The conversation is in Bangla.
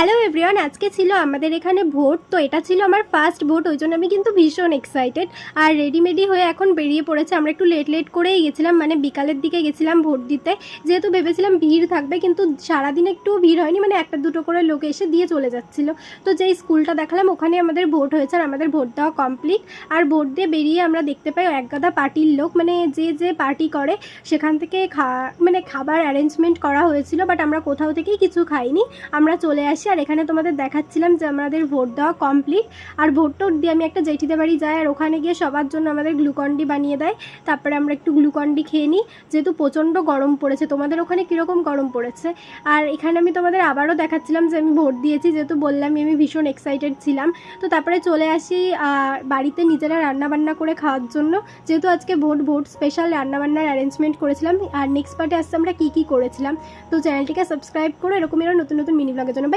হ্যালো এভরিওয়ান, আজকে ছিল আমাদের এখানে ভোট। তো এটা ছিল আমার ফার্স্ট ভোট, ওই জন্য আমি কিন্তু ভীষণ এক্সাইটেড। আর রেডিমেডি হয়ে এখন বেরিয়ে পড়েছে। আমরা একটু লেট করেই গেছিলাম, মানে বিকালের দিকে গেছিলাম ভোট দিতে, যেহেতু ভেবেছিলাম ভিড় থাকবে, কিন্তু সারাদিন একটু ভিড় হয়নি, মানে একটা দুটো করে লোক এসে দিয়ে চলে যাচ্ছিল। তো যেই স্কুলটা দেখালাম ওখানে আমাদের ভোট হয়েছে আর আমাদের ভোট দেওয়া কমপ্লিট। আর ভোট দিয়ে বেরিয়ে আমরা দেখতে পাই এক গাদা পার্টির লোক, মানে যে পার্টি করে সেখান থেকে খাবার অ্যারেঞ্জমেন্ট করা হয়েছিল, বাট আমরা কোথাও থেকেই কিছু খাইনি, আমরা চলে আসি। আর এখানে তোমাদের দেখাচ্ছিলাম যে আমাদের ভোট দেওয়া কমপ্লিট। আর ভোট টোট দিয়ে আমি একটা জেঠিদের বাড়ি যাই, আর ওখানে গিয়ে সবার জন্য আমাদের গ্লুকন্ডি বানিয়ে দেয়। তারপরে আমরা একটু গ্লুকন্ডি খেয়ে নিই, যেহেতু প্রচণ্ড গরম পড়েছে। তোমাদের ওখানে কীরকম গরম পড়েছে? আর এখানে আমি তোমাদের আবারও দেখাচ্ছিলাম যে আমি ভোট দিয়েছি, যেহেতু বললাম আমি ভীষণ এক্সাইটেড ছিলাম। তো তারপরে চলে আসি বাড়িতে নিজেরা রান্নাবান্না করে খাওয়ার জন্য, যেহেতু আজকে ভোট স্পেশাল রান্নাবান্নার অ্যারেঞ্জমেন্ট করেছিলাম। আর নেক্সট পার্টে আসতে আমরা কী কী করেছিলাম। তো চ্যানেলটিকে সাবস্ক্রাইব করো এরকমই নতুন নতুন মিনি ব্লগের জন্য।